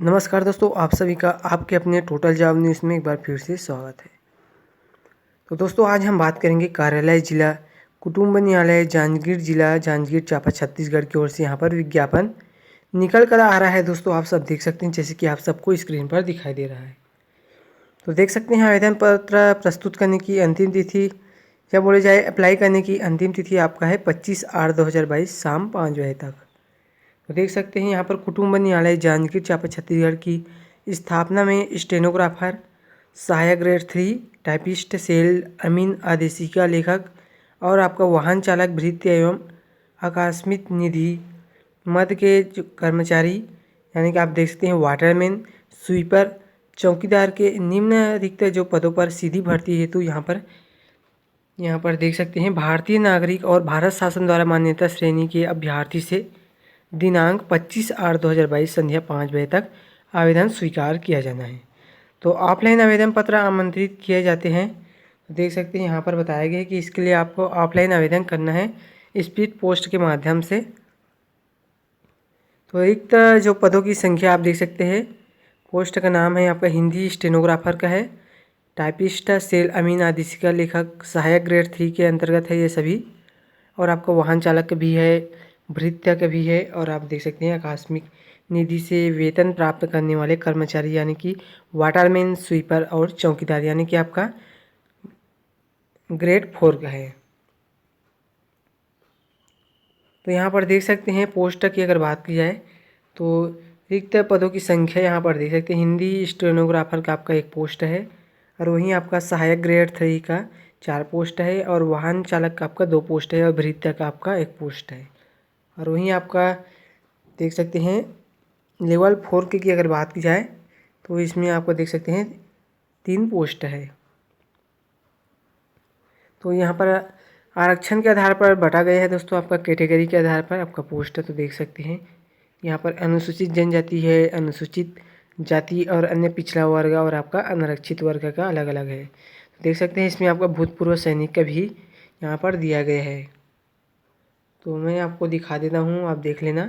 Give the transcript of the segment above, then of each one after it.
नमस्कार दोस्तों, आप सभी का आपके अपने टोटल जॉब न्यूज़ में एक बार फिर से स्वागत है। तो दोस्तों आज हम बात करेंगे कार्यालय जिला कुटुंब न्यायालय जांजगीर जिला जांजगीर चांपा छत्तीसगढ़ की ओर से यहाँ पर विज्ञापन निकल कर आ रहा है। दोस्तों आप सब देख सकते हैं जैसे कि आप सबको स्क्रीन पर दिखाई दे रहा है। तो देख सकते हैं आवेदन पत्र प्रस्तुत करने की अंतिम तिथि या बोले जाए अप्लाई करने की अंतिम तिथि आपका है 25/8/2022 शाम 5 बजे तक। तो देख सकते हैं यहाँ पर कुटुंब न्यायालय जांजगीर चांपा छत्तीसगढ़ की स्थापना में स्टेनोग्राफर, सहायक ग्रेड 3, टाइपिस्ट, सेल अमीन, आदेशिका लेखक और आपका वाहन चालक, भृत्य एवं आकस्मिक निधि मद के जो कर्मचारी यानी कि आप देख सकते हैं वाटरमैन, स्वीपर, चौकीदार के निम्नलिखित जो पदों पर सीधी भर्ती हेतु यहाँ पर देख सकते हैं भारतीय नागरिक और भारत शासन द्वारा मान्यता श्रेणी के अभ्यर्थी से दिनांक 25/8/2022 संध्या 5 बजे तक आवेदन स्वीकार किया जाना है। तो ऑफलाइन आवेदन पत्र आमंत्रित किए जाते हैं। तो देख सकते हैं यहाँ पर बताया गया है कि इसके लिए आपको ऑफलाइन आवेदन करना है स्पीड पोस्ट के माध्यम से। तो रिक्त जो पदों की संख्या आप देख सकते हैं, पोस्ट का नाम है आपका हिंदी स्टेनोग्राफर का है, टाइपिस्ट, सेल अमीन, आदेशिका लेखक, सहायक ग्रेड 3 के अंतर्गत है ये सभी। और आपका वाहन चालक भी है, भृत्य का भी है और आप देख सकते हैं आकस्मिक निधि से वेतन प्राप्त करने वाले कर्मचारी यानी कि वाटरमैन, स्वीपर और चौकीदार यानी कि आपका ग्रेड 4 का है। तो यहाँ पर देख सकते हैं पोस्ट की अगर बात की जाए तो रिक्त पदों की संख्या यहाँ पर देख सकते हैं हिंदी स्टेनोग्राफर का आपका 1 पोस्ट है और वहीं आपका सहायक ग्रेड 3 का 4 पोस्ट है और वाहन चालक का आपका 2 पोस्ट है और भृत्य का आपका 1 पोस्ट है। और वहीं आपका देख सकते हैं लेवल 4 की अगर बात की जाए तो इसमें आपको देख सकते हैं 3 पोस्ट है। तो यहाँ पर आरक्षण के आधार पर बटा गया है दोस्तों, आपका कैटेगरी के आधार पर आपका पोस्ट है। तो देख सकते हैं यहाँ पर अनुसूचित जनजाति है, अनुसूचित जाति और अन्य पिछड़ा वर्ग और आपका अनारक्षित वर्ग का अलग अलग है। तो देख सकते हैं इसमें आपका भूतपूर्व सैनिक का भी यहाँ पर दिया गया है। तो मैं आपको दिखा देता हूँ, आप देख लेना।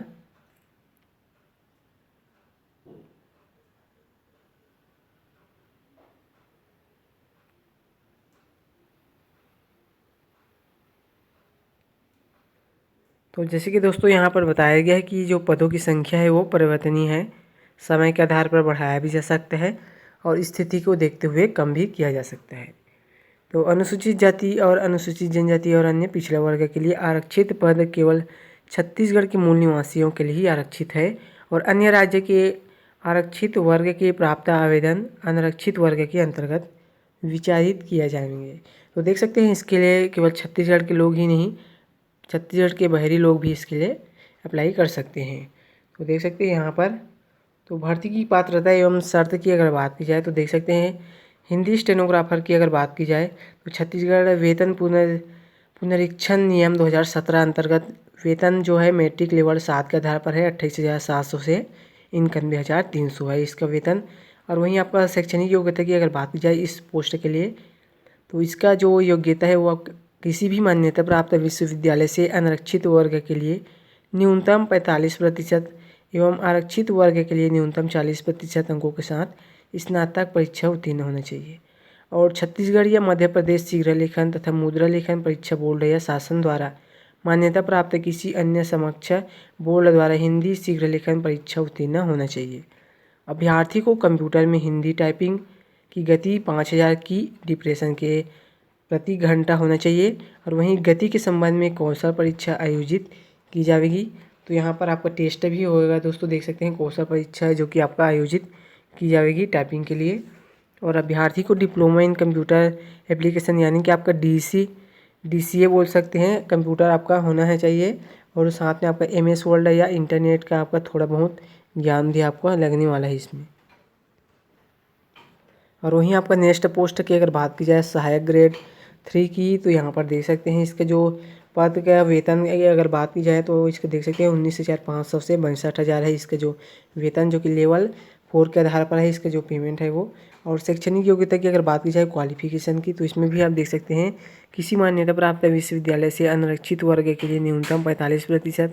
तो जैसे कि दोस्तों यहाँ पर बताया गया है कि जो पदों की संख्या है वो परिवर्तनीय है, समय के आधार पर बढ़ाया भी जा सकता है और स्थिति को देखते हुए कम भी किया जा सकता है। तो अनुसूचित जाति और अनुसूचित जनजाति और अन्य पिछड़ा वर्ग के लिए आरक्षित पद केवल छत्तीसगढ़ के मूल निवासियों के लिए ही आरक्षित है और अन्य राज्य के आरक्षित वर्ग के प्राप्त आवेदन अनारक्षित वर्ग के अंतर्गत विचारित किया जाएंगे। तो देख सकते हैं इसके लिए केवल छत्तीसगढ़ के लोग ही नहीं, छत्तीसगढ़ के बाहरी लोग भी इसके लिए अप्लाई कर सकते हैं। तो देख सकते हैं यहाँ पर तो भर्ती की पात्रता एवं शर्त की अगर बात की जाए तो देख सकते हैं हिंदी स्टेनोग्राफर की अगर बात की जाए तो छत्तीसगढ़ वेतन पुनरीक्षण नियम 2017 अंतर्गत वेतन जो है मैट्रिक लेवल 7 के आधार पर है 28,700 से 91,300 है इसका वेतन। और वहीं आपका शैक्षणिक योग्यता की अगर बात की जाए इस पोस्ट के लिए तो इसका जो योग्यता है वो किसी भी मान्यता प्राप्त विश्वविद्यालय से अनारक्षित वर्ग के लिए न्यूनतम 45% एवं आरक्षित वर्ग के लिए न्यूनतम 40% अंकों के साथ स्नातक परीक्षा उत्तीर्ण होना चाहिए। और छत्तीसगढ़ या मध्य प्रदेश शीघ्र लेखन तथा मुद्रा लेखन परीक्षा बोर्ड या शासन द्वारा मान्यता प्राप्त किसी अन्य समक्ष बोर्ड द्वारा हिंदी शीघ्र लेखन परीक्षा उत्तीर्ण होना चाहिए। अभ्यर्थी को कंप्यूटर में हिंदी टाइपिंग की गति 5000 की डिप्रेशन के प्रति घंटा होना चाहिए और वहीं गति के संबंध में कौशल परीक्षा आयोजित की जाएगी। तो यहाँ पर आपका टेस्ट भी होगा दोस्तों, देख सकते हैं कौशल परीक्षा है जो कि आपका आयोजित की जाएगी टाइपिंग के लिए। और अभ्यर्थी को डिप्लोमा इन कंप्यूटर एप्लीकेशन यानी कि आपका DCA बोल सकते हैं, कंप्यूटर आपका होना है चाहिए और साथ में आपका MS वर्ड या इंटरनेट का आपका थोड़ा बहुत ज्ञान भी आपको लगने वाला है इसमें। और वहीं आपका नेक्स्ट पोस्ट की अगर बात की जाए सहायक ग्रेड 3 की तो यहाँ पर देख सकते हैं इसका जो पद का वेतन की अगर बात की जाए तो इसका देख सकते हैं 19,500 से 62,000 है इसका जो वेतन, जो कि लेवल 4 के आधार पर है इसका जो पेमेंट है वो। और शैक्षणिक योग्यता की अगर बात की जाए क्वालिफिकेशन की तो इसमें भी आप देख सकते हैं किसी मान्यता प्राप्त विश्वविद्यालय से अनारक्षित वर्ग के लिए न्यूनतम 45%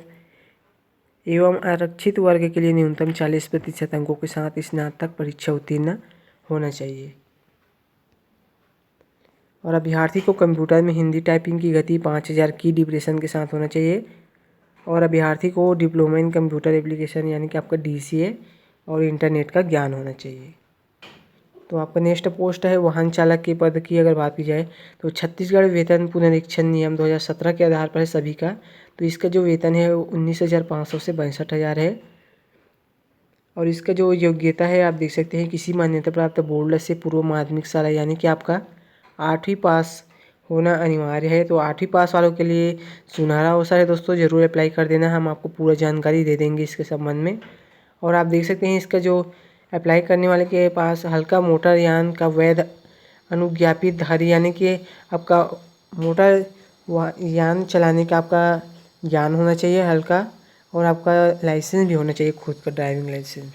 एवं आरक्षित वर्ग के लिए न्यूनतम 40% अंकों के साथ स्नातक परीक्षा उत्तीर्ण होना चाहिए। और अभ्यर्थी को कंप्यूटर में हिंदी टाइपिंग की गति 5000 की डिप्रेशन के साथ होना चाहिए। और अभ्यर्थी को डिप्लोमा इन कंप्यूटर एप्लीकेशन यानी कि आपका DCA और इंटरनेट का ज्ञान होना चाहिए। तो आपका नेक्स्ट पोस्ट है वाहन चालक के पद की अगर बात की जाए तो छत्तीसगढ़ वेतन पुनरीक्षण नियम 2017 के आधार पर है सभी का। तो इसका जो वेतन है वो 19,500 से 62,000 है। और इसका जो योग्यता है आप देख सकते हैं किसी मान्यता प्राप्त बोर्ड से पूर्व माध्यमिक शाला यानी कि आपका 8वीं पास होना अनिवार्य है। तो 8वीं पास वालों के लिए सुनहरा अवसर है दोस्तों, ज़रूर अप्लाई कर देना, हम आपको पूरा जानकारी दे देंगे इसके संबंध में। और आप देख सकते हैं इसका जो अप्लाई करने वाले के पास हल्का मोटर यान का वैध अनुज्ञापित धारी यानी कि आपका मोटर यान चलाने का आपका ज्ञान होना चाहिए हल्का, और आपका लाइसेंस भी होना चाहिए, खुद का ड्राइविंग लाइसेंस।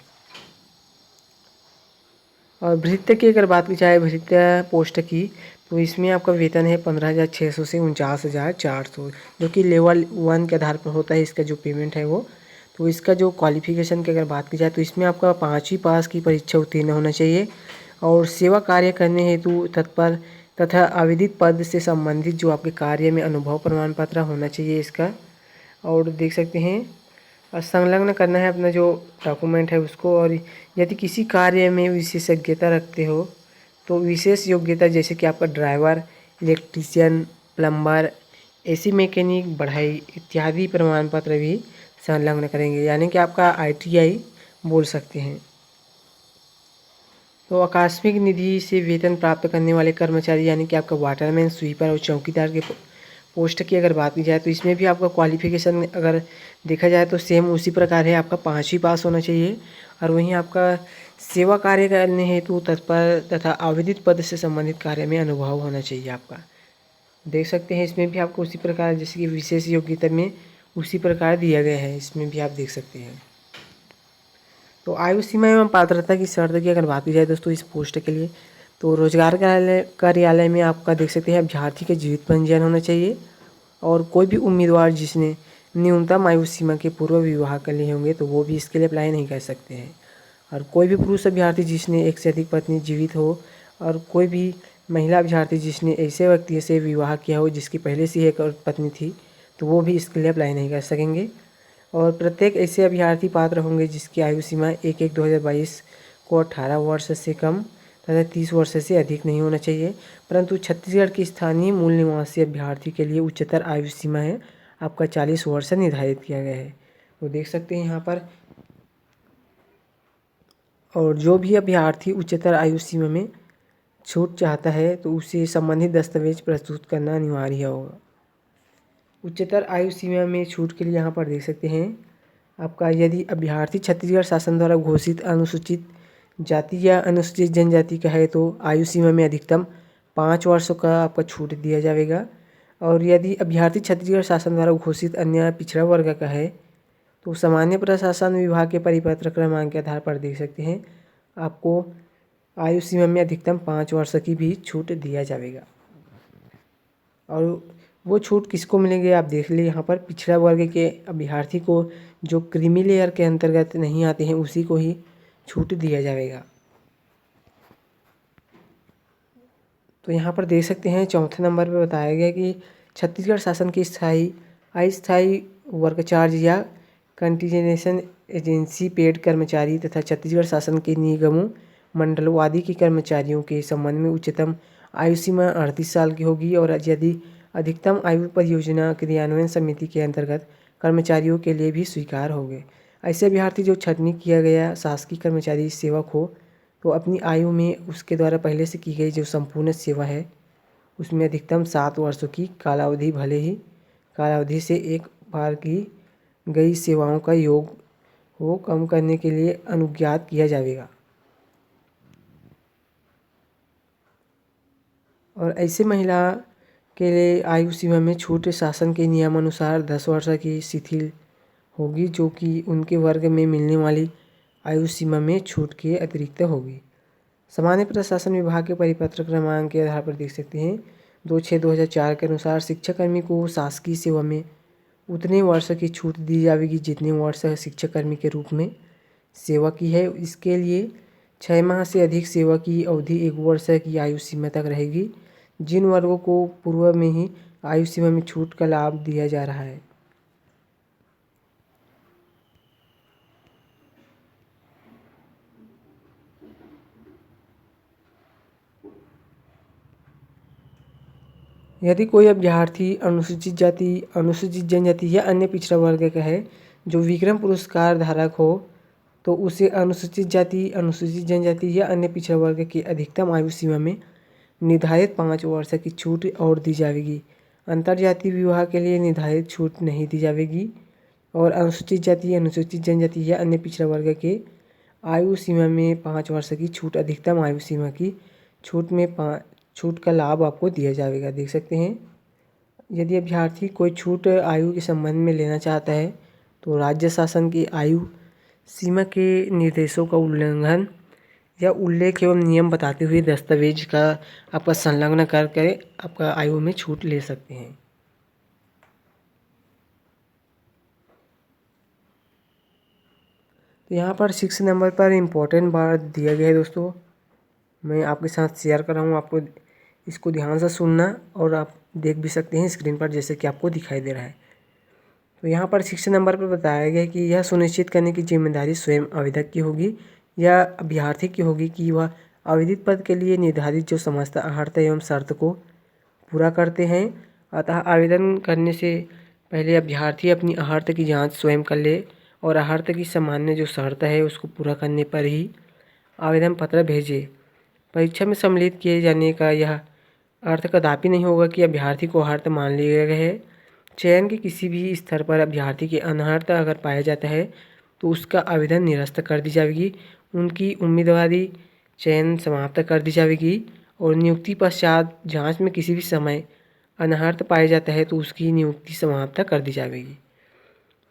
और भृत्य की अगर बात की जाए भृत्य पोस्ट की तो इसमें आपका वेतन है 15,600 से 49,400, जो कि लेवल 1 के आधार पर होता है इसका जो पेमेंट है वो। तो इसका जो क्वालिफिकेशन की अगर बात की जाए तो इसमें आपका 5वीं पास की परीक्षा उत्तीर्ण होना चाहिए। और सेवा कार्य करने हेतु तत्पर तथा आवेदित पद से संबंधित जो आपके कार्य में अनुभव प्रमाण पत्र होना चाहिए इसका। और देख सकते हैं संलग्न करना है अपना जो डॉक्यूमेंट है उसको। और यदि किसी कार्य में विशेषज्ञता रखते हो तो विशेष योग्यता जैसे कि आपका driver, electrician, plumber, AC mechanic, बढ़ाई इत्यादि प्रमाण पत्र भी संलग्न करेंगे, यानी कि आपका ITI बोल सकते हैं। तो आकस्मिक निधि से वेतन प्राप्त करने वाले कर्मचारी यानी कि आपका वाटरमैन, स्वीपर और चौकीदार के पोस्ट की अगर बात की जाए तो इसमें भी आपका क्वालिफिकेशन अगर देखा जाए तो सेम उसी प्रकार है, आपका 5वीं पास होना चाहिए। और वहीं आपका सेवा कार्य करने हेतु तत्पर तथा आवेदित पद से संबंधित कार्य में अनुभव होना चाहिए आपका। देख सकते हैं इसमें भी आपको उसी प्रकार जैसे कि विशेष योग्यता में उसी प्रकार दिया गया है, इसमें भी आप देख सकते हैं। तो आयु सीमा एवं पात्रता की शर्त की अगर बात की जाए दोस्तों इस पोस्ट के लिए तो रोजगार कार्यालय में आपका देख सकते हैं अभ्यर्थी का जीवित पंजीयन होना चाहिए। और कोई भी उम्मीदवार जिसने न्यूनतम आयु सीमा के पूर्व विवाह कर लिए होंगे तो वो भी इसके लिए अप्लाई नहीं कर सकते हैं। और कोई भी पुरुष अभ्यर्थी जिसने एक से अधिक पत्नी जीवित हो, और कोई भी महिला अभ्यर्थी जिसने ऐसे व्यक्ति से विवाह किया हो जिसकी पहले से एक और पत्नी थी तो वो भी इसके लिए अप्लाई नहीं कर सकेंगे। और प्रत्येक ऐसे अभ्यर्थी पात्र होंगे जिसकी आयु सीमा 1/1/2022 को 18 वर्ष से कम तथा 30 वर्ष से अधिक नहीं होना चाहिए। परंतु छत्तीसगढ़ के स्थानीय मूल निवासी अभ्यर्थी के लिए उच्चतर आयु सीमा है आपका 40 वर्ष निर्धारित किया गया है। तो देख सकते हैं यहाँ पर। और जो भी अभ्यर्थी उच्चतर आयु सीमा में छूट चाहता है तो उसे संबंधित दस्तावेज प्रस्तुत करना अनिवार्य होगा। उच्चतर आयु सीमा में छूट के लिए यहाँ पर देख सकते हैं आपका यदि अभ्यर्थी छत्तीसगढ़ शासन द्वारा घोषित अनुसूचित जाति या अनुसूचित जनजाति का है तो आयु सीमा में अधिकतम 5 वर्षों का आपका छूट दिया जाएगा। और यदि अभ्यर्थी छत्तीसगढ़ शासन द्वारा घोषित अन्य पिछड़ा वर्ग का है तो सामान्य प्रशासन विभाग के परिपत्र क्रमांक के आधार पर देख सकते हैं आपको आयु सीमा में अधिकतम 5 वर्ष की भी छूट दिया जाएगा। और वो छूट किसको मिलेंगे आप देख लिए यहाँ पर, पिछड़ा वर्ग के अभ्यर्थी को जो क्रीमी लेयर के अंतर्गत नहीं आते हैं उसी को ही छूट दिया जाएगा। तो यहाँ पर देख सकते हैं चौथे नंबर पर बताया गया कि छत्तीसगढ़ शासन की स्थायी अस्थायी वर्क चार्ज या कंटिजेशन एजेंसी पेड कर्मचारी तथा छत्तीसगढ़ शासन के निगमों मंडलों आदि के कर्मचारियों के संबंध में उच्चतम आयु सीमा 38 साल की होगी। और यदि अधिकतम आयु परियोजना क्रियान्वयन समिति के अंतर्गत कर्मचारियों के लिए भी स्वीकार होंगे। ऐसे अभ्यर्थी जो छटनी किया गया शासकीय कर्मचारी सेवक हो तो अपनी आयु में उसके द्वारा पहले से की गई जो संपूर्ण सेवा है उसमें अधिकतम 7 वर्षों की कालावधि भले ही कालावधि से एक बार की गई सेवाओं का योग हो कम करने के लिए अनुज्ञात किया जाएगा। और ऐसे महिला के लिए आयु सीमा में छूट शासन के नियमानुसार 10 वर्ष की शिथिल होगी, जो कि उनके वर्ग में मिलने वाली आयु सीमा में छूट के अतिरिक्त होगी। सामान्य प्रशासन विभाग के परिपत्र क्रमांक के आधार पर देख सकते हैं 26/2004 के अनुसार शिक्षाकर्मी को शासकीय सेवा में उतने वर्ष की छूट दी जाएगी जितने वर्ष शिक्षाकर्मी के रूप में सेवा की है। इसके लिए 6 माह से अधिक सेवा की अवधि 1 वर्ष की आयु सीमा तक रहेगी। जिन वर्गों को पूर्व में ही आयु सीमा में छूट का लाभ दिया जा रहा है। यदि कोई अभ्यर्थी अनुसूचित जाति, अनुसूचित जनजाति या अन्य पिछड़ा वर्ग का है जो विक्रम पुरस्कार धारक हो, तो उसे अनुसूचित जाति, अनुसूचित जनजाति या अन्य पिछड़ा वर्ग की अधिकतम आयु सीमा में निर्धारित 5 वर्ष की छूट और दी जाएगी। अंतरजातीय विवाह के लिए निर्धारित छूट नहीं दी जाएगी। और अनुसूचित जाति, अनुसूचित जनजाति या अन्य पिछड़ा वर्ग के आयु सीमा में 5 वर्ष की छूट, अधिकतम आयु सीमा की छूट में छूट का लाभ आपको दिया जाएगा। देख सकते हैं, यदि अभ्यर्थी कोई छूट आयु के संबंध में लेना चाहता है तो राज्य शासन की आयु सीमा के निर्देशों का उल्लंघन या उल्लेख एवं नियम बताते हुए दस्तावेज का आपका संलग्न करके आपका आयु में छूट ले सकते हैं। तो यहाँ पर 6 नंबर पर इम्पोर्टेंट बात दिया गया है दोस्तों, मैं आपके साथ शेयर कर रहा हूँ। आपको इसको ध्यान से सुनना और आप देख भी सकते हैं स्क्रीन पर जैसे कि आपको दिखाई दे रहा है। तो यहाँ पर 6 नंबर पर बताया गया है कि यह सुनिश्चित करने की जिम्मेदारी स्वयं आवेदक की होगी या अभ्यर्थी की होगी कि वह आवेदित पद के लिए निर्धारित जो समस्त अर्हता एवं शर्त को पूरा करते हैं। अतः आवेदन करने से पहले अभ्यर्थी अपनी अर्हता की जांच स्वयं कर ले और अर्हता की सामान्य जो शर्त है उसको पूरा करने पर ही आवेदन पत्र भेजे। परीक्षा में सम्मिलित किए जाने का यह अर्थ कदापि नहीं होगा कि अभ्यर्थी को अर्हता मान लिया गया है। चयन के किसी भी स्तर पर अभ्यर्थी की अनर्हता अगर पाया जाता है तो उसका आवेदन निरस्त कर दी जाएगी, उनकी उम्मीदवारी चयन समाप्त कर दी जाएगी और नियुक्ति पश्चात जांच में किसी भी समय अनर्हता पाया जाता है तो उसकी नियुक्ति समाप्त कर दी जाएगी।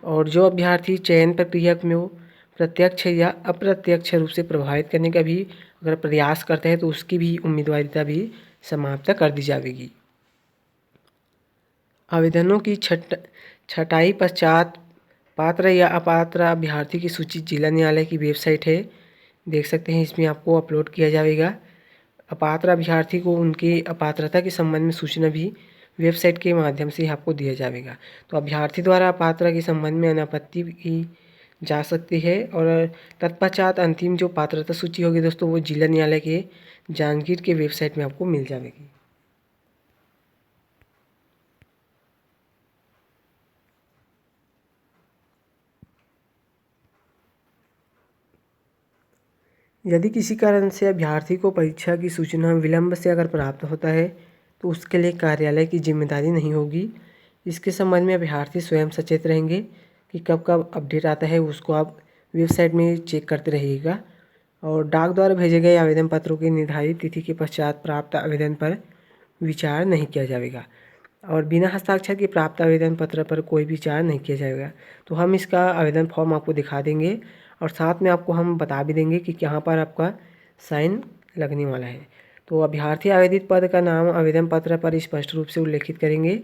और जो अभ्यर्थी चयन प्रक्रिया में वो प्रत्यक्ष या अप्रत्यक्ष रूप से प्रभावित करने का भी अगर प्रयास करता है तो उसकी भी उम्मीदवारिता भी समाप्त कर दी जाएगी। आवेदनों की छटाई पश्चात पात्र या अपात्र अभ्यर्थी की सूची जिला न्यायालय की वेबसाइट है, देख सकते हैं, इसमें आपको अपलोड किया जाएगा। अपात्र अभ्यर्थी को उनके अपात्रता के संबंध में सूचना भी वेबसाइट के माध्यम से आपको दिया जाएगा। तो अभ्यर्थी द्वारा पात्रता के संबंध में अनापत्ति की जा सकती है और तत्पश्चात अंतिम जो पात्रता सूची होगी दोस्तों वो जिला न्यायालय के जांजगीर के वेबसाइट में आपको मिल जाएगी। यदि किसी कारण से अभ्यर्थी को परीक्षा की सूचना विलंब से अगर प्राप्त होता है तो उसके लिए कार्यालय की जिम्मेदारी नहीं होगी। इसके संबंध में अभ्यर्थी स्वयं सचेत रहेंगे कि कब कब अपडेट आता है, उसको आप वेबसाइट में चेक करते रहिएगा। और डाक द्वारा भेजे गए आवेदन पत्रों की निर्धारित तिथि के पश्चात प्राप्त आवेदन पर विचार नहीं किया जाएगा और बिना हस्ताक्षर के प्राप्त आवेदन पत्र पर कोई विचार नहीं किया जाएगा। तो हम इसका आवेदन फॉर्म आपको दिखा देंगे और साथ में आपको हम बता भी देंगे कि कहाँ पर आपका साइन लगने वाला है। तो अभ्यर्थी आवेदित पद का नाम आवेदन पत्र पर स्पष्ट रूप से उल्लेखित करेंगे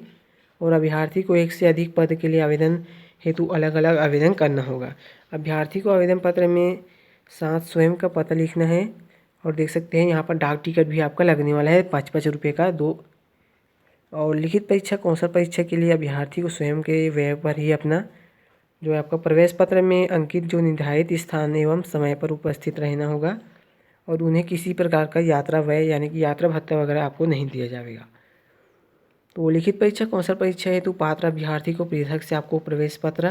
और अभ्यर्थी को एक से अधिक पद के लिए आवेदन हेतु अलग अलग आवेदन करना होगा। अभ्यर्थी को आवेदन पत्र में साथ स्वयं का पता लिखना है और देख सकते हैं यहाँ पर डाक टिकट भी आपका लगने वाला है 5-5 रुपये का 2। और लिखित परीक्षा, कौशल परीक्षा के लिए अभ्यर्थी को स्वयं के व्यय पर ही अपना जो है आपका प्रवेश पत्र में अंकित जो निर्धारित स्थान एवं समय पर उपस्थित रहना होगा और उन्हें किसी प्रकार का यात्रा व्यय यानी कि यात्रा भत्ता वगैरह आपको नहीं दिया जाएगा। तो लिखित परीक्षा, कौशल परीक्षा हेतु पात्र अभ्यर्थी को पृथक से आपको प्रवेश पत्र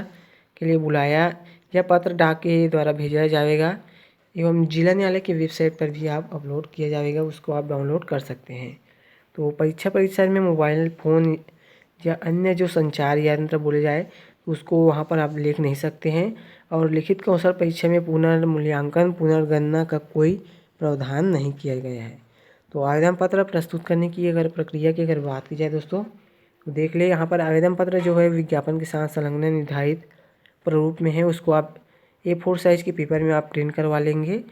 के लिए बुलाया या पत्र डाक के द्वारा भेजा जाएगा एवं जिला न्यायालय की वेबसाइट पर भी आप अपलोड किया जाएगा, उसको आप डाउनलोड कर सकते हैं। तो परीक्षा परिसर में मोबाइल फ़ोन या अन्य जो संचार यंत्र बोले जाए उसको वहाँ पर आप लिख नहीं सकते हैं। और लिखित कौशल परीक्षा में पुनर्मूल्यांकन पुनर्गणना का कोई प्रावधान नहीं किया गया है। तो आवेदन पत्र प्रस्तुत करने की अगर प्रक्रिया की अगर बात की जाए दोस्तों तो देख ले, यहाँ पर आवेदन पत्र जो है विज्ञापन के साथ संलग्न निर्धारित प्रारूप में है, उसको आप A4 साइज़ के पेपर में आप प्रिंट करवा लेंगे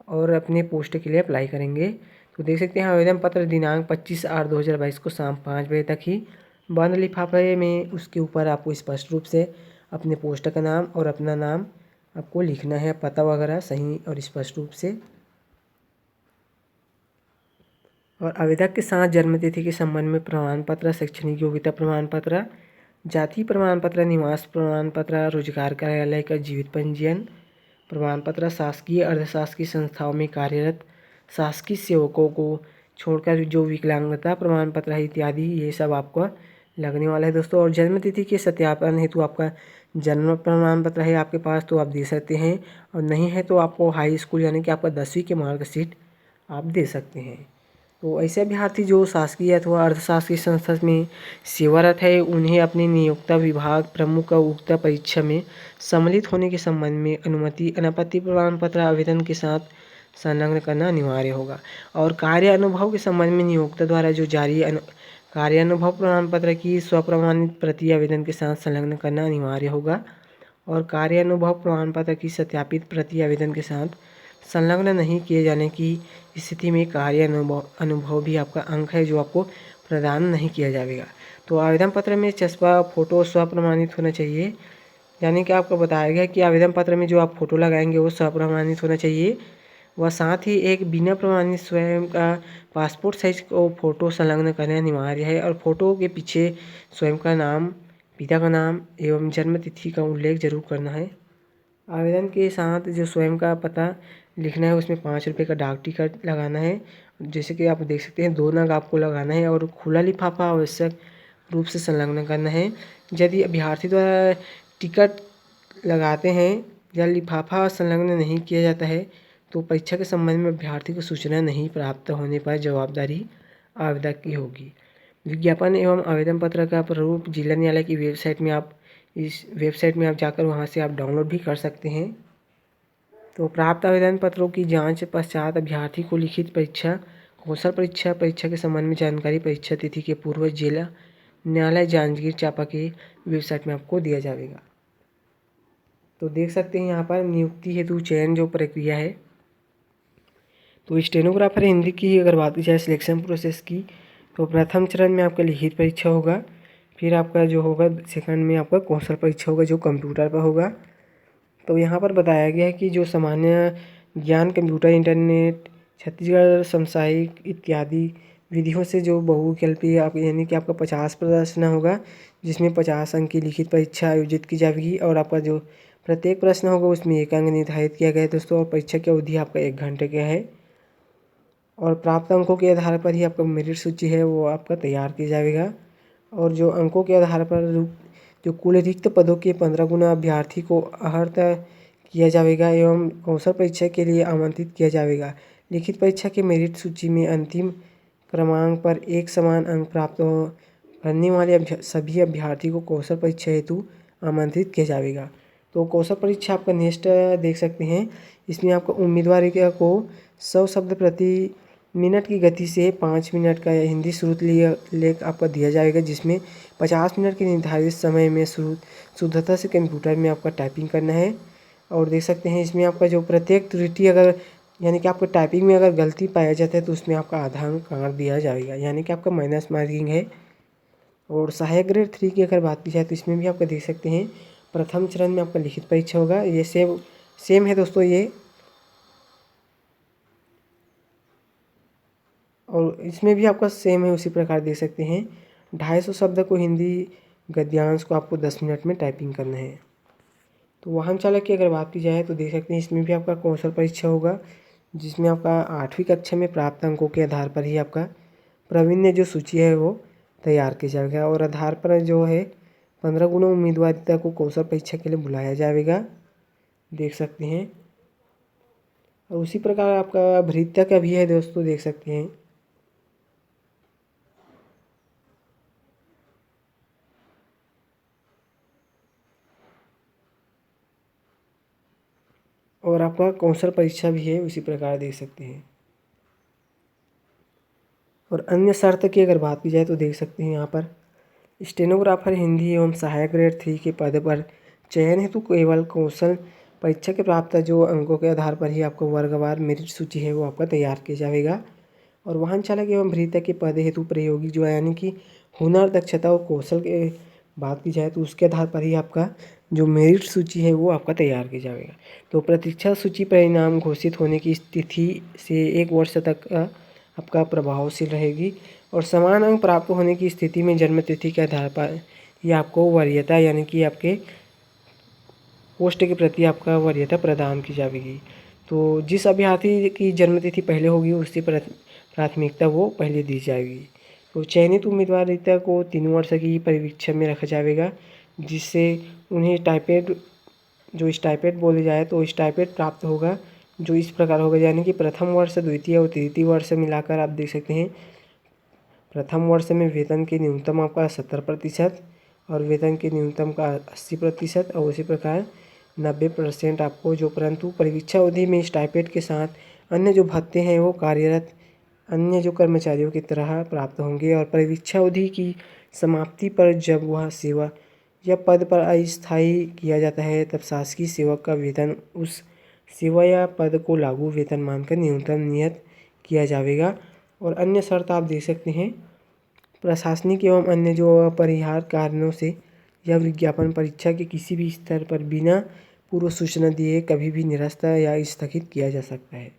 और अपने पोस्ट के लिए अप्लाई करेंगे। तो देख सकते हैं आवेदन पत्र दिनांक 25/8/2022 को शाम 5 बजे तक ही बंद लिफाफे में उसके ऊपर आपको स्पष्ट रूप से अपने पोस्ट का नाम और अपना नाम आपको लिखना है, पता वगैरह सही और स्पष्ट रूप से। और आवेदक के साथ जन्मतिथि के संबंध में प्रमाण पत्र, शैक्षणिक योग्यता प्रमाण पत्र, जाति प्रमाण पत्र, निवास प्रमाण पत्र, रोजगार कार्यालय का जीवित पंजीयन प्रमाण पत्र, शासकीय अर्धशासकीय संस्थाओं में कार्यरत शासकीय सेवकों को छोड़कर जो विकलांगता प्रमाण पत्र है इत्यादि, ये सब आपको लगने वाला है दोस्तों। और जन्मतिथि के सत्यापन हेतु आपका जन्म प्रमाण पत्र है आपके पास तो आप दे सकते हैं, और नहीं है तो आपको हाई स्कूल यानी कि आपका 10वीं की मार्कशीट आप दे सकते हैं। तो ऐसे अभ्यर्थी जो शासकीय अथवा अर्धशासकीय संस्था में सेवारत है उन्हें अपने नियोक्ता विभाग प्रमुख का उक्त परीक्षा में सम्मिलित होने के संबंध में अनुमति अनापत्ति प्रमाण पत्र आवेदन के साथ संलग्न करना अनिवार्य होगा। और कार्य अनुभव के संबंध में नियोक्ता द्वारा जो जारी कार्य अनुभव प्रमाण पत्र की स्वप्रमाणित प्रति आवेदन के साथ संलग्न करना अनिवार्य होगा। और कार्य अनुभव प्रमाण पत्र की सत्यापित प्रति आवेदन के साथ संलग्न नहीं किए जाने की स्थिति में कार्य अनुभव भी आपका अंक है जो आपको प्रदान नहीं किया जाएगा। तो आवेदन पत्र में चस्पा फोटो स्वप्रमाणित होना चाहिए, यानी कि आपको बताया गया कि आवेदन पत्र में जो आप फोटो लगाएंगे वो स्वप्रमाणित होना चाहिए। वह साथ ही एक बिना प्रमाणित स्वयं का पासपोर्ट साइज को फोटो संलग्न करना अनिवार्य है। और फोटो के पीछे स्वयं का नाम, पिता का नाम एवं जन्म तिथि का उल्लेख जरूर करना है। आवेदन के साथ जो स्वयं का पता लिखना है उसमें 5 रुपये का डाक टिकट लगाना है, जैसे कि आप देख सकते हैं 2 नग आपको लगाना है। और खुला लिफाफा आवश्यक रूप से संलग्न करना है। यदि अभ्यर्थी द्वारा टिकट लगाते हैं या लिफाफा संलग्न नहीं किया जाता है तो परीक्षा के संबंध में अभ्यर्थी को सूचना नहीं प्राप्त होने पर जवाबदारी आवेदक की होगी। विज्ञापन एवं आवेदन पत्र का प्रारूप जिला न्यायालय की वेबसाइट में आप जाकर वहां से आप डाउनलोड भी कर सकते हैं। तो प्राप्त आवेदन पत्रों की जांच पश्चात अभ्यर्थी को लिखित परीक्षा, कौशल परीक्षा के संबंध में जानकारी परीक्षा तिथि के पूर्व जिला न्यायालय जांजगीर चांपा के वेबसाइट में आपको दिया जाएगा। तो देख सकते हैं यहाँ पर नियुक्ति हेतु चयन जो प्रक्रिया है। तो स्टेनोग्राफर हिंदी की अगर बात की जाए सिलेक्शन प्रोसेस की, तो प्रथम चरण में आपका लिखित परीक्षा होगा, फिर आपका जो होगा सेकंड में आपका कौशल परीक्षा होगा जो कंप्यूटर पर होगा। तो यहाँ पर बताया गया है कि जो सामान्य ज्ञान, कंप्यूटर, इंटरनेट, छत्तीसगढ़ समसामयिक इत्यादि विधियों से जो बहुविकल्पीय आप यानी कि आपका 50 प्रश्न होगा, जिसमें 50 अंक की लिखित परीक्षा आयोजित की जाएगी। और आपका जो प्रत्येक प्रश्न होगा उसमें 1 अंक निर्धारित किया गया है दोस्तों। और परीक्षा की अवधि आपका 1 घंटे का है। और प्राप्त अंकों के आधार पर ही आपका मेरिट सूची है वो आपका तैयार किया जाएगा। और जो अंकों के आधार पर जो कुल रिक्त पदों के 15 गुना अभ्यर्थी को आहर्त किया जाएगा एवं कौशल परीक्षा के लिए आमंत्रित किया जाएगा। लिखित परीक्षा के मेरिट सूची में अंतिम क्रमांक पर एक समान अंक प्राप्त करने वाले सभी अभ्यर्थी को कौशल परीक्षा हेतु आमंत्रित किया जाएगा। तो कौशल परीक्षा आपका नेक्स्ट देख सकते हैं, इसमें आपको उम्मीदवार को 100 शब्द प्रति मिनट की गति से 5 मिनट का हिंदी श्रुत लेख आपका दिया जाएगा, जिसमें 50 मिनट के निर्धारित समय में शुद्धता से कंप्यूटर में आपका टाइपिंग करना है। और देख सकते हैं इसमें आपका जो प्रत्येक त्रुटि अगर यानी कि आपको टाइपिंग में अगर गलती पाया जाता है तो उसमें आपका आधा अंक काट दिया जाएगा, यानी कि आपका माइनस मार्किंग है। और सहायक ग्रेड 3 की अगर बात की जाए तो इसमें भी आपका देख सकते हैं प्रथम चरण में आपका लिखित परीक्षा होगा। ये सेम है दोस्तों ये। और इसमें भी आपका सेम है, उसी प्रकार देख सकते हैं 250 शब्द को हिंदी गद्यांश को आपको 10 मिनट में टाइपिंग करना है। तो वाहन चालक की अगर बात की जाए तो देख सकते हैं इसमें भी आपका कौशल परीक्षा होगा, जिसमें आपका 8वीं कक्षा में प्राप्त अंकों के आधार पर ही आपका प्रावीण्य जो सूची है वो तैयार की जाएगा। और आधार पर जो है 15 गुना उम्मीदवारिता को कौशल परीक्षा के लिए बुलाया जाएगा, देख सकते हैं। और उसी प्रकार आपका भृत्या का भी है दोस्तों, देख सकते हैं। और आपका कौशल परीक्षा भी है, उसी प्रकार देख सकते हैं। और अन्य शर्त की अगर बात की जाए तो देख सकते हैं यहाँ पर स्टेनोग्राफर हिंदी एवं सहायक ग्रेड 3 के पद पर चयन हेतु केवल कौशल परीक्षा के प्राप्त जो अंकों के आधार पर ही आपको वर्गवार मेरिट सूची है वो आपका तैयार किया जाएगा। और वाहन चालक एवं भृत्य के पद हेतु प्रयोगी जो यानी कि हुनर, दक्षता और कौशल के बात की जाए तो उसके आधार पर ही आपका जो मेरिट सूची है वो आपका तैयार किया जाएगा। तो प्रतीक्षा सूची परिणाम घोषित होने की तिथि से 1 वर्ष तक आपका प्रभावशील रहेगी और समान अंक प्राप्त होने की स्थिति में जन्म तिथि के आधार पर ये आपको वरीयता यानी कि आपके पोस्ट के प्रति आपका वरीयता प्रदान की जाएगी। तो जिस अभ्यर्थी की जन्मतिथि पहले होगी उसकी प्राथमिकता वो पहले दी जाएगी। तो चयनित उम्मीदवारिता को 3 वर्ष की परीक्षा में रखा जाएगा, जिससे उन्हें स्टाइपेंड बोले जाए तो स्टाइपेंड प्राप्त होगा, जो इस प्रकार होगा यानी कि प्रथम वर्ष, द्वितीय और तृतीय वर्ष मिलाकर आप देख सकते हैं। प्रथम वर्ष में वेतन के न्यूनतम आपका 70% और वेतन के न्यूनतम का 80% और उसी प्रकार 90% आपको जो, परंतु परीक्षा अवधि में स्टाइपेंड के साथ अन्य जो भत्ते हैं वो कार्यरत अन्य जो कर्मचारियों की तरह प्राप्त होंगे। और परीक्षा अवधि की समाप्ति पर जब वह सेवा या पद पर अस्थायी किया जाता है तब शासकीय सेवक का वेतन उस सेवा या पद को लागू वेतन मानकर न्यूनतम नियत किया जाएगा। और अन्य शर्त आप देख सकते हैं, प्रशासनिक एवं अन्य जो अपरिहार्य कारणों से यह विज्ञापन परीक्षा के किसी भी स्तर पर बिना पूर्व सूचना दिए कभी भी निरस्त या स्थगित किया जा सकता है।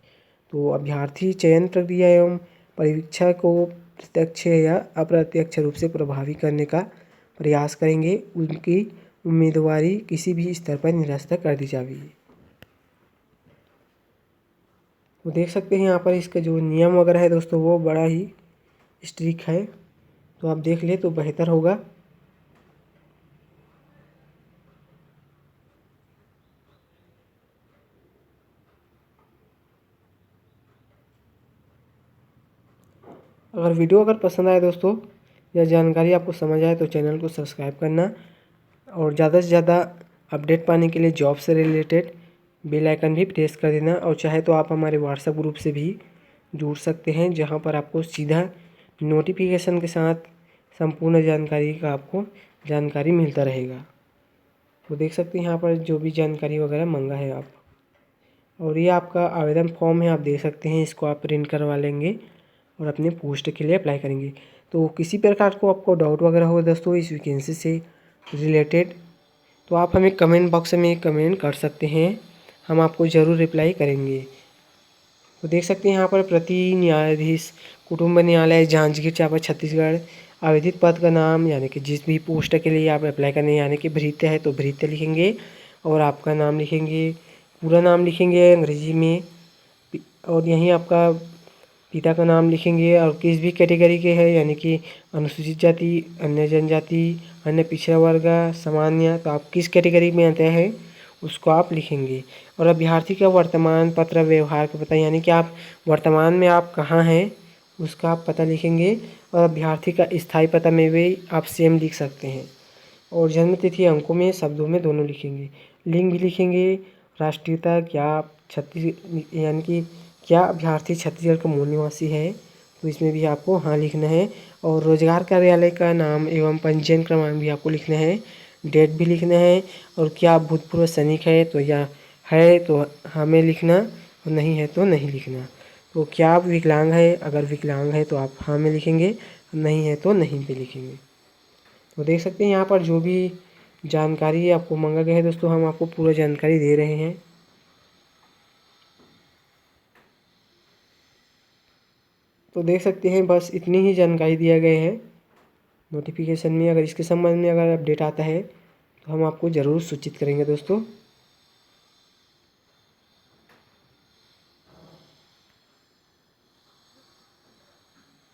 तो अभ्यर्थी चयन प्रक्रिया एवं परीक्षा को प्रत्यक्ष या अप्रत्यक्ष रूप से प्रभावी करने का प्रयास करेंगे, उनकी उम्मीदवारी किसी भी स्तर पर निरस्त कर दी जाएगी। तो देख सकते हैं यहाँ पर इसका जो नियम वगैरह है दोस्तों वो बड़ा ही स्ट्रिक्ट है, तो आप देख ले तो बेहतर होगा। अगर वीडियो अगर पसंद आए दोस्तों या जानकारी आपको समझ आए तो चैनल को सब्सक्राइब करना और ज़्यादा से ज़्यादा अपडेट पाने के लिए जॉब से रिलेटेड बेल आइकन भी प्रेस कर देना। और चाहे तो आप हमारे व्हाट्सएप ग्रुप से भी जुड़ सकते हैं, जहां पर आपको सीधा नोटिफिकेशन के साथ संपूर्ण जानकारी का आपको जानकारी मिलता रहेगा। तो देख सकते हैं यहाँ पर जो भी जानकारी वगैरह मांगा है आप, और ये आपका आवेदन फॉर्म है, आप देख सकते हैं। इसको आप प्रिंट करवा लेंगे और अपने पोस्ट के लिए अप्लाई करेंगे। तो किसी प्रकार को आपको डाउट वगैरह हो दोस्तों इस वैकेंसी से रिलेटेड, तो आप हमें कमेंट बॉक्स में कमेंट कर सकते हैं, हम आपको ज़रूर रिप्लाई करेंगे। तो देख सकते हैं यहाँ पर प्रति न्यायाधीश कुटुंब न्यायालय जांजगीर चांपा छत्तीसगढ़, आवेदित पद का नाम यानी कि जिस भी पोस्ट के लिए आप अप्लाई करने यानी कि भृत्य है तो भृत्य लिखेंगे और आपका नाम लिखेंगे, पूरा नाम लिखेंगे अंग्रेजी में, और यहीं आपका पिता का नाम लिखेंगे। और किस भी कैटेगरी के हैं यानी कि अनुसूचित जाति, अन्य जनजाति, अन्य पिछड़ा वर्ग, सामान्य, तो आप किस कैटेगरी में आते हैं उसको आप लिखेंगे। और अभ्यर्थी का वर्तमान पत्र व्यवहार का पता यानी कि आप वर्तमान में आप कहाँ हैं उसका आप पता लिखेंगे। और अभ्यर्थी का स्थायी पता में भी आप सेम लिख सकते हैं। और जन्म तिथि अंकों में शब्दों में दोनों लिखेंगे, लिंग भी लिखेंगे, राष्ट्रीयता क्या आप यानी कि क्या अभ्यर्थी छत्तीसगढ़ का मूल निवासी है तो इसमें भी आपको हाँ लिखना है। और रोजगार कार्यालय का नाम एवं पंजीयन क्रमांक भी आपको लिखना है, डेट भी लिखना है। और क्या आप भूतपूर्व सैनिक है तो या है तो हमें लिखना, और नहीं है तो नहीं लिखना। तो क्या आप विकलांग है, अगर विकलांग है तो आप हाँ में लिखेंगे, नहीं है तो नहीं पे लिखेंगे। तो देख सकते हैं यहाँ पर जो भी जानकारी आपको मांगा गया है दोस्तों हम आपको पूरा जानकारी दे रहे हैं। तो देख सकते हैं बस इतनी ही जानकारी दिया गया है नोटिफिकेशन में। अगर इसके संबंध में अगर अपडेट आता है तो हम आपको ज़रूर सूचित करेंगे दोस्तों।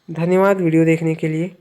धन्यवाद वीडियो देखने के लिए।